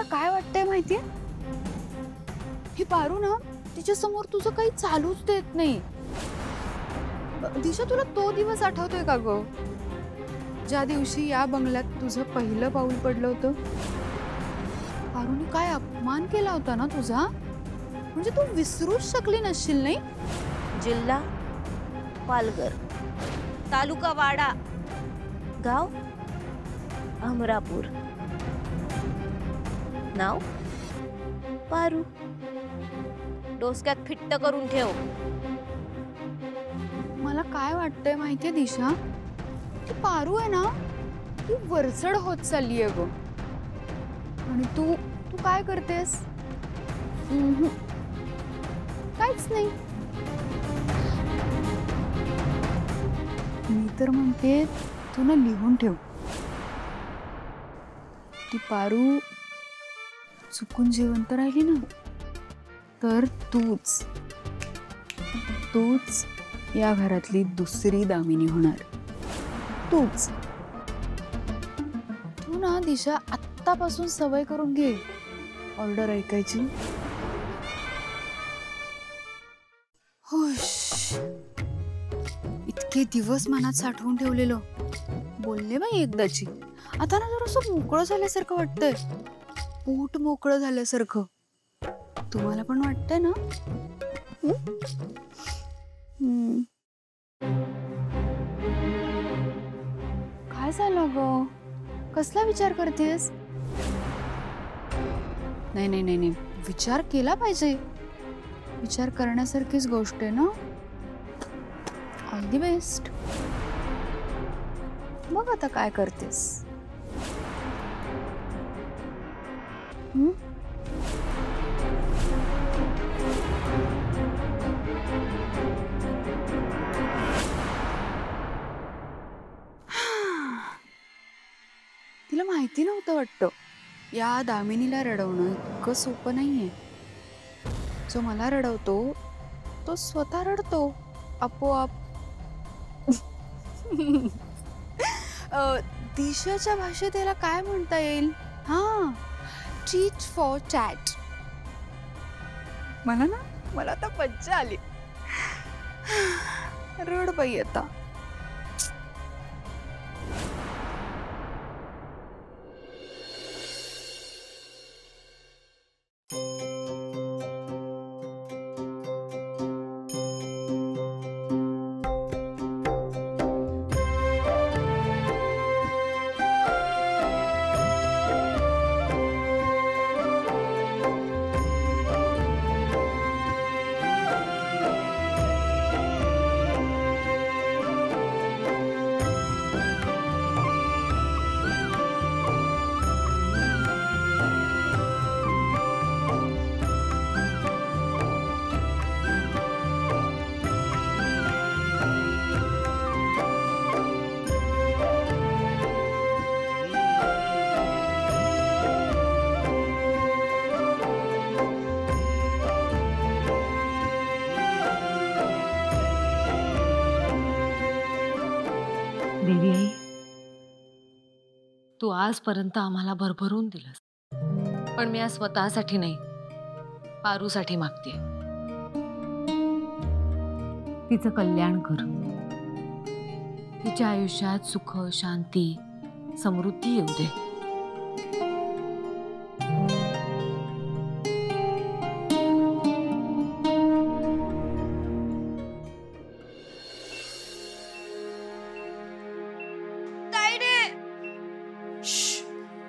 मला काय वाटतंय माहितीये, ही पारू ना तिच्या समोर तुझं काही चालूच देत नाही. दिशा, तुला तो दिवस आठवतोय का ग, ज्या दिवशी या बंगल्यात तुझं पहिलं पाऊल पडलं होतं? पारूने काय अपमान केला होता ना तुझा, म्हणजे तू विसरूच शकली नसशील नाही? जिल्हा पालघर, तालुका वाडा, गाव अमरापूर, नाव पारू. डोसक्यात फिट्ट करून ठेव. मला काय वाटतंय माहितीये दिशा, ती पारू आहे ना ती वरचढ होत चाललीये ग. आणि तू तू काय करतेस? काहीच नाही. मी तर म्हणते तू ना लिहून ठेव. ती पारू चुकून जिवंत राहिली ना तर तूच या घरातली दुसरी दामिनी होणार. तूच. तू ना दिशा आत्तापासून सवय करून घे ऑर्डर ऐकायची. हुश. इतके दिवस मनात साठवून ठेवलेलं बोलले बाई एकदाची. आता ना जरा असं मोकळं झाल्यासारखं वाटतंय, पोट मोकळं झाल्यासारखं. तुम्हाला पण वाटतंय ना? काय झालं ग? कसला विचार करतेस? नाही नाही नाही नाही, विचार केला पाहिजे. विचार करण्यासारखीच गोष्ट आहे ना. All the best. मग आता काय करतेस? तिला माहिती नव्हतं वाटतं या दामिनीला रडवणं इतकं सोपं नाहीये. जो मला रडवतो तो स्वतः रडतो आपोआप. दिशाच्या भाषेत त्याला काय म्हणता येईल? Cheat for chat. मला आता मज्जा आली. रड बाई आता. देवी आई, तू आजपर्यंत आम्हाला भरभरून दिलंस, पण मी आज स्वतःसाठी नाही, पारूसाठी मागते. तिचं कल्याण कर. तिच्या आयुष्यात सुख, शांती, समृद्धी येऊ दे.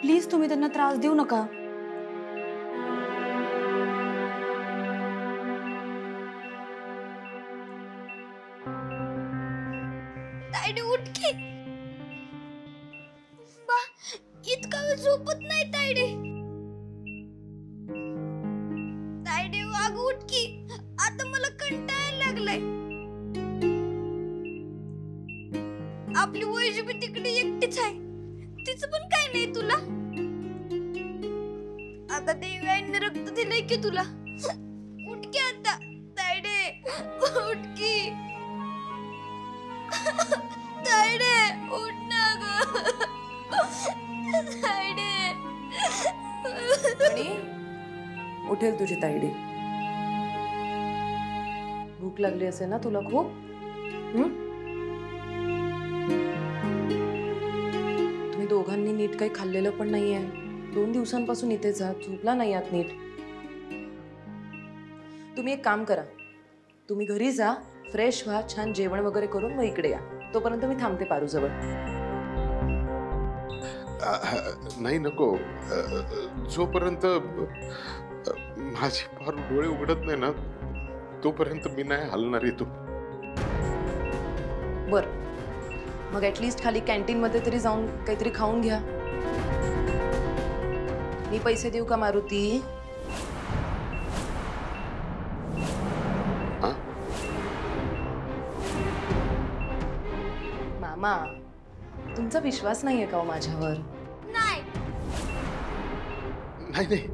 प्लीज तुम्ही त्यांना त्रास देऊ नका. तायडे उठ की. बा, इतका वेळ झोपत नाही तायडे. तायडे वाग उठ की. आता मला कंटाळायला लागलाय. आपली वैजू तिकडे एकटीच आहे, तिचं पण काय नाही तुला. आता देवी आईने रक्त दिलंय की तुला. उठ की आता तायडे, उठ की. तायडे उठ ना ग. तायडे उठेल तुझी तायडी. भूक लागली असेल ना तुला खूप. तुम्ही दोघांनी नीट काही खाल्लेलं पण नाहीये. 2 दिवसांपासून इथेच आहात, झोपला नाही आहात नीट. तुम्ही एक काम करा, तुम्ही घरी जा, फ्रेश व्हा, छान जेवण वगैरे करून मग इकडे या. तोपर्यंत मी थांबते पारूजवळ. नाही नको. जोपर्यंत माझी पारू डोळे उघडत नाही ना तोपर्यंत मी नाही हलणार इथून. बर, मग ऍटलीस्ट खाली कॅन्टीन मध्ये तरी जाऊन काहीतरी खाऊन घ्या. मी पैसे देऊ का मारुती? हा? मामा, तुमचा विश्वास नाहीये का हो माझ्यावर? नाही. नाही नाही,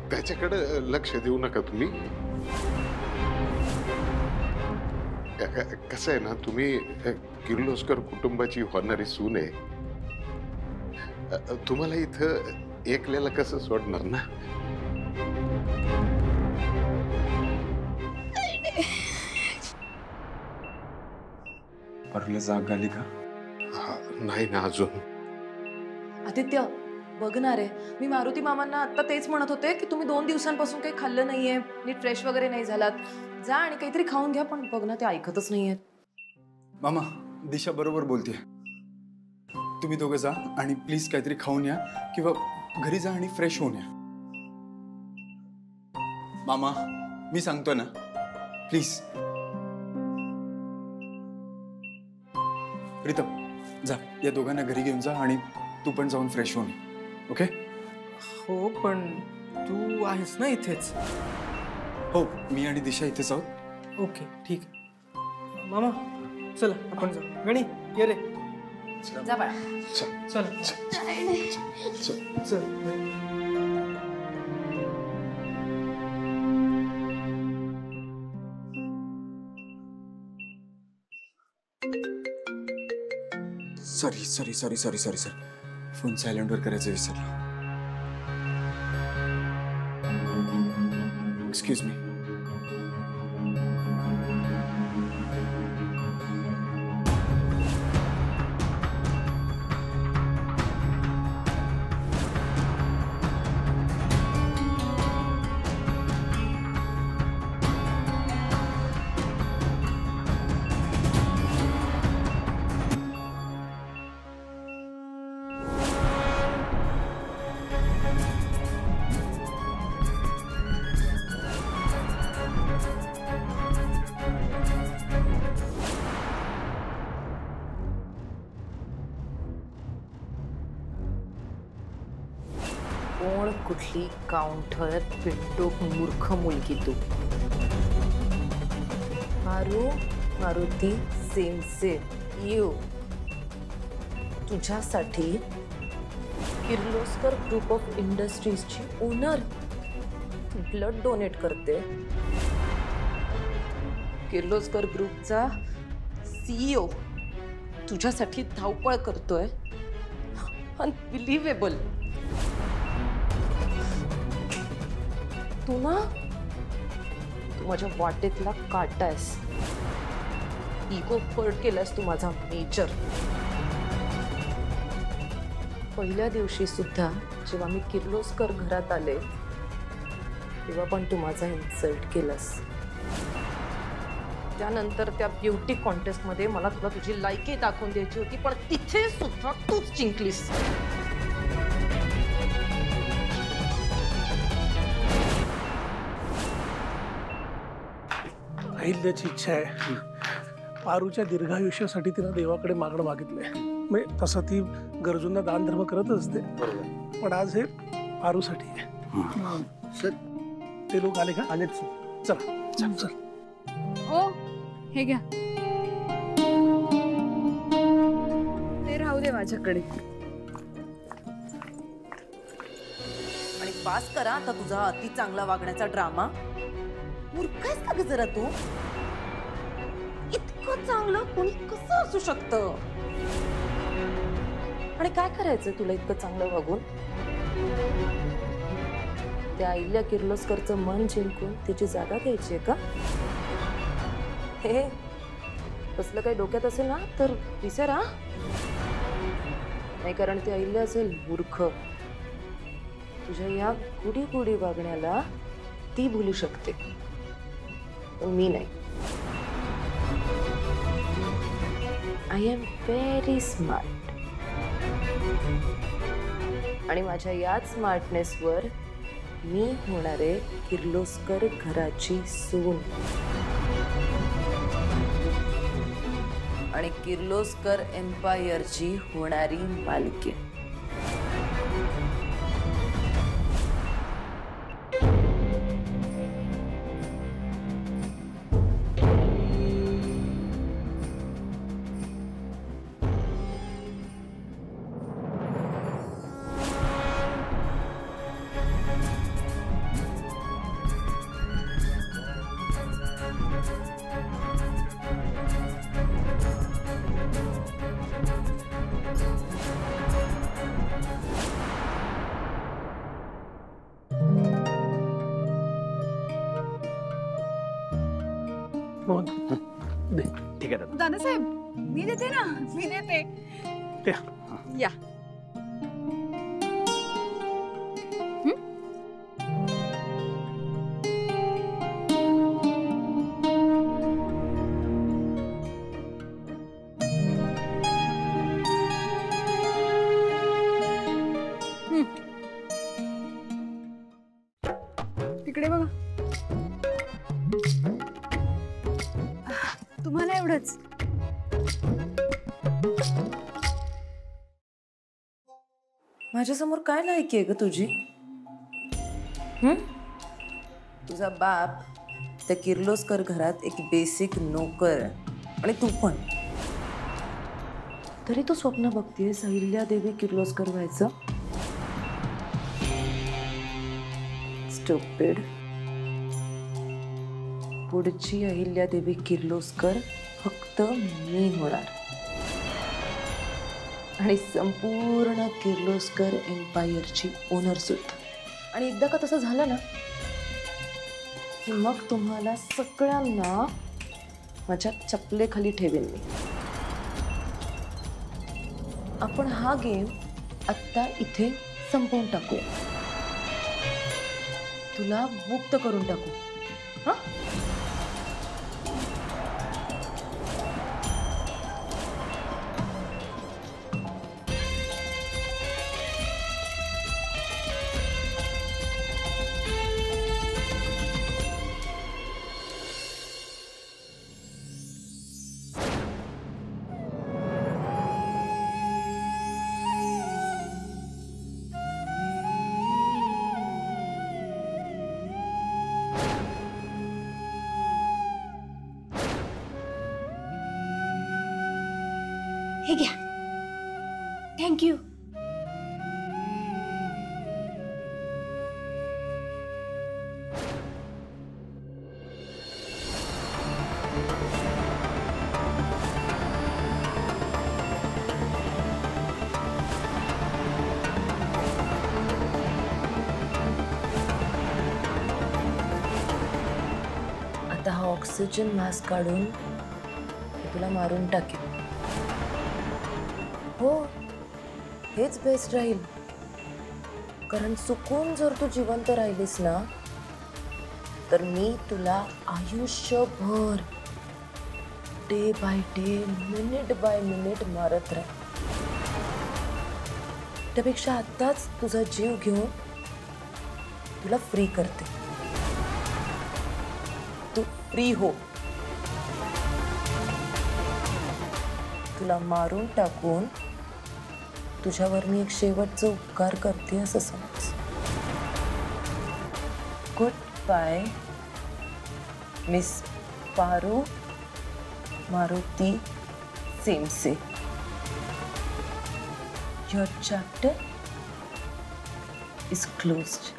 त्याच्याकडे लक्ष देऊ नका तुम्ही. कसं आहे ना, तुम्ही किर्लोस्कर कुटुंबाची होणारी सून आहे. तुम्हाला इथं एकल्याला कसं सोडणार ना. पारूला जाग आली का? नाही ना अजून. आदित्य, बघणार आहे मी. मारुती मामांना आता तेच म्हणत होते की तुम्ही 2 दिवसांपासून काही खाल्लं नाहीये, नीट फ्रेश वगैरे नाही झालात. जा आणि काहीतरी खाऊन घ्या. पण बघ ना, ते ऐकतच नाहीयेत. मामा, दिशा बरोबर बोलते. तुम्ही दोघं जा आणि प्लीज काहीतरी खाऊन या किंवा घरी जा आणि फ्रेश होऊन या. मामा, मी सांगतो ना, प्लीज. प्रीतम, जा, या दोघांना घरी घेऊन जा आणि तू पण जाऊन फ्रेश होऊन ये. ओके? हो, पण तू आहेस ना इथेच? हो, मी आणि दिशा इथेच आहोत. ओके, ठीक आहे. मामा, चला आपण जाऊ. गणी, ये रे. जा बाळा. चल चल. सॉरी. फोन सायलेंटवर करायचं विसरलो. Excuse me. कोण कुठली काउंटर पिंटूक मूर्ख मुलगी तू. मारुती सेमसे यू. तुझ्यासाठी किर्लोस्कर ग्रुप ऑफ इंडस्ट्रीजची ओनर ब्लड डोनेट करते. किर्लोस्कर ग्रुपचा CEO तुझ्यासाठी धावपळ करतोय. अनबिलिव्हेबल. तू माझ्या वाटेतला काटा आहेस. इगो हर्ट केलास तू माझा मेजर. पहिल्या दिवशी सुद्धा जेव्हा मी किर्लोस्कर घरात आले तेव्हा पण तू माझा इन्सल्ट केलास. त्यानंतर त्या ब्युटी कॉन्टेस्टमध्ये मला तुला तुझी लायकी दाखवून द्यायची होती, पण तिथे सुद्धा तूच जिंकलीस. अहिल्याची इच्छा आहे. पारूच्या दीर्घायुष्यासाठी तिनं देवाकडे मागणं मागितलंय. म्हणजे तसं ती गरजूंना दान धर्म करत असते, पण आज हे पारूसाठी आहे. ते लोक आले का? आलेच. चला चल. ओ, हे घ्या. ते राहू दे माझ्याकडे. आणि पास करा आता तुझा अति चांगला वागण्याचा ड्रामा. मूर्ख आहेस का ग जरा तू? इतकं चांगलं कोणी कसं असू शकतं? आणि काय करायचंय तुला इतकं चांगलं वागून? त्या अहिल्या किर्लोस्करचं मन जिंकून तिची जागा घ्यायची आहे का? हे कसलं काही डोक्यात असेल ना तर विसर हा. नाही, कारण ती अहिल्या असेल मूर्ख. तुझ्या या कुडी कुडी वागण्याला ती भुलू शकते, पण मी नाही. I am very smart. आणि माझ्या याच स्मार्टनेसवर मी होणारे किर्लोस्कर घराची सून आणि किर्लोस्कर एम्पायरची होणारी मालकीण. मोहन दे. ठीक आहे दादा. दादासाहेब मी देते ना, मी देते. द्या. या. तिकडे बघा. तुम्हाला एवढंच. माझ्यासमोर काय लायकी आहे ग तुझी? तुझा बाप त्या किर्लोस्कर घरात एक बेसिक नोकर आणि तू पण. तरी तू स्वप्न बघतेस अहिल्यादेवी किर्लोस्कर व्हायचं. स्टुपिड. पुढची अहिल्यादेवी किर्लोस्कर फक्त मी होणार आणि संपूर्ण किर्लोस्कर एम्पायरची ओनर सुद्धा. आणि एकदा का तसं झालं ना की मग तुम्हाला सगळ्यांना माझ्या चपलेखाली ठेवेन मी. आपण हा गेम आत्ता इथे संपवून टाकूया. तुला मुक्त करून टाकू. हा, हे घ्या. थँक्यू. आता हा ऑक्सिजन मास्क काढून मी तुला मारून टाकेन. हो, हेच बेस्ट राहील. कारण चुकून जर तू जिवंत राहिलीस ना तर मी तुला आयुष्यभर day by day, minute by minute मारत राहील. त्यापेक्षा आत्ताच तुझा जीव घेऊन तुला फ्री करते. तू फ्री हो. तुला मारून टाकून तुझ्यावर मी एक शेवटचा उपकार करते असं समज. Good bye miss Paru Maruti Semse. Your chapter is closed.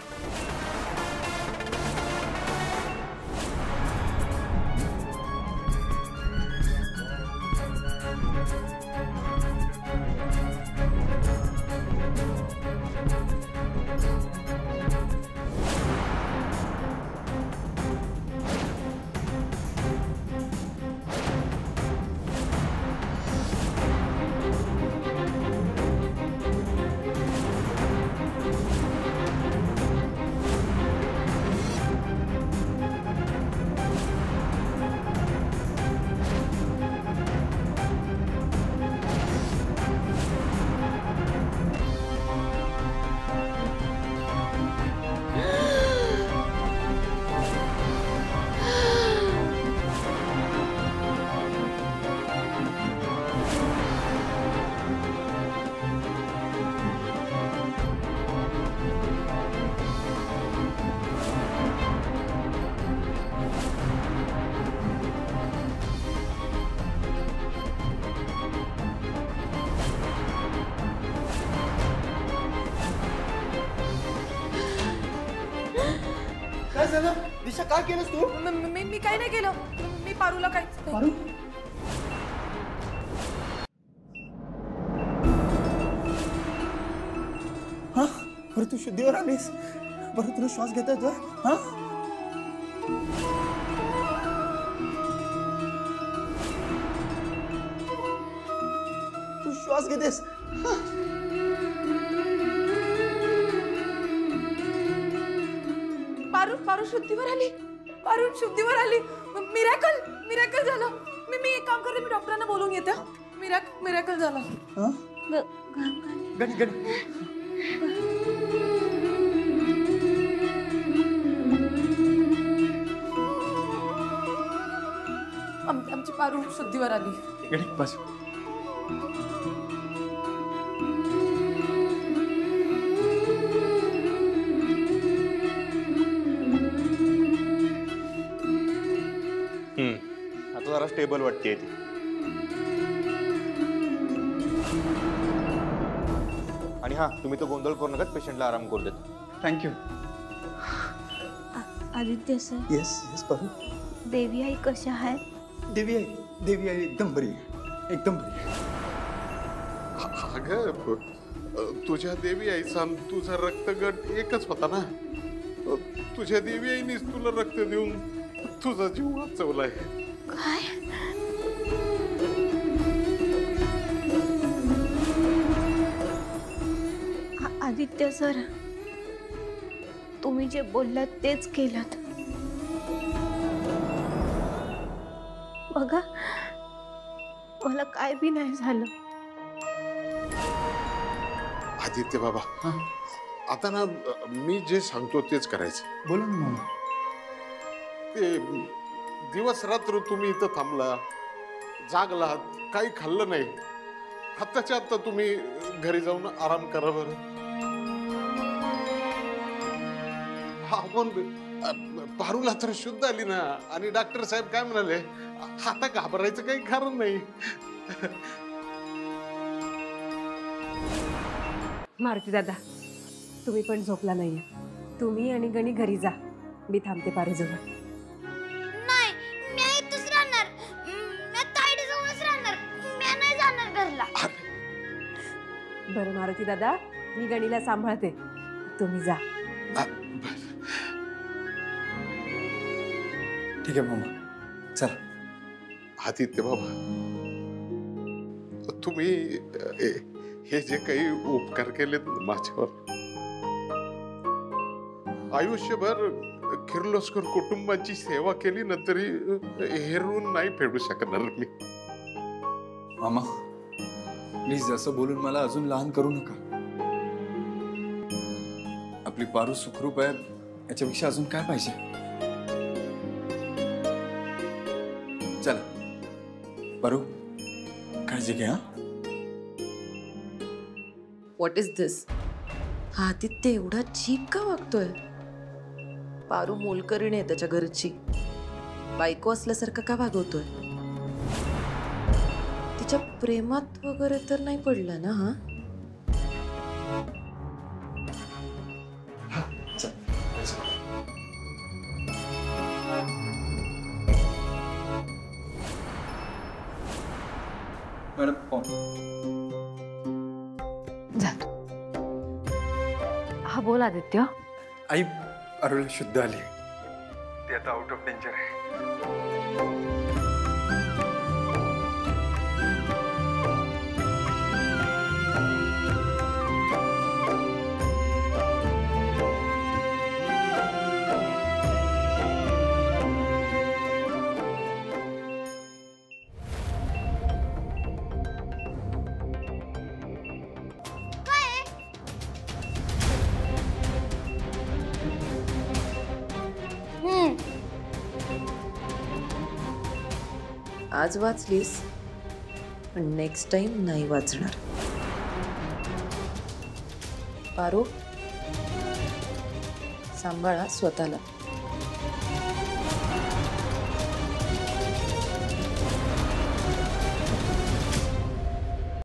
झालं? दिशा काय केलंस तू? मी काही नाही केलं. मी पारूला काय पारू हा बरं तू शुद्धीवर आलीस. बरं तुला श्वास घेता येतोय? हा तू श्वास घेतेस? पारू शुद्धीवर आली. पारू शुद्धीवर आली. मिरॅकल मिरॅकल झालं. मी एक काम करते. मी डॉक्टरांना बोलून येते. मिरॅकल झाला. हा गणी गणी आमची पारू शुद्धीवर आली. गणी बस. आता जरा स्टेबल वाटते ती. आणि हा तुम्ही तो गोंधळ करू नका, पेशंटला आराम करू देतो. Thank you. Aditya sir, yes yes Paru. देवी आई कशा आहेत? देवी आई एकदम बरी आहे. एकदम बरी आहे. अगं तुझ्या देवी आईचा आणि तुझा रक्तगट एकच होता ना. तुझ्या देवी आईनीच तुला रक्त देऊन तुझा जीव वाचवलाय. काय? आदित्य सर, तुम्ही जे बोललात तेच केलात. बघा, मला काय बी नाही झालं. आदित्य बाबा, आता ना मी जे सांगतो तेच करायचं. बोला ना मामा. ते दिवस रात्र तुम्ही इथं थांबला, जागलात, काही खाल्लं नाही. आत्ताच्या आत्ता तुम्ही घरी जाऊन आराम करा बरं. आपण पारूला तर शुद्ध आली ना. आणि डॉक्टर साहेब काय म्हणाले, आता घाबरायचं काही कारण नाही. मारुती दादा, तुम्ही पण झोपला नाहीये. तुम्ही आणि गणी घरी जा. मी थांबते पारूजवळ. नाही, मी इथंच राहणार. मी ताईडे जवळच राहणार. मी नाही जाणार घरला. बरं मारुती दादा, मी गणीला सांभाळते. तुम्ही जा. ठीक आहे मामा, चला. आदित्य बाबा, तुम्ही हे जे काही उपकार केलेत माझ्यावर, आयुष्यभर किर्लोस्कर कुटुंबाची सेवा केली ना तरी हेरून नाही फेडू शकणार मी. मामा प्लीज असं बोलून मला अजून लहान करू नका. आपली पारू सुखरूप आहे, याच्यापेक्षा अजून काय पाहिजे. चला पारू, काळजी घ्या. व्हॉट इज दिस? हा आदित्य एवढा चीप का वागतोय? पारू मोलकरीण आहे त्याच्या घरची. बायको असल्यासारखं का वागवतोय? तिच्या प्रेमात वगैरे तर नाही पडला ना? हा मॅडम, हा बोल आदित्य. आई पारूला शुद्ध आली. ती आता आउट ऑफ डेंजर आहे. आज वाचलीस, पण नेक्स्ट टाइम नाही वाचणार. पारू, सांभाळा स्वतःला.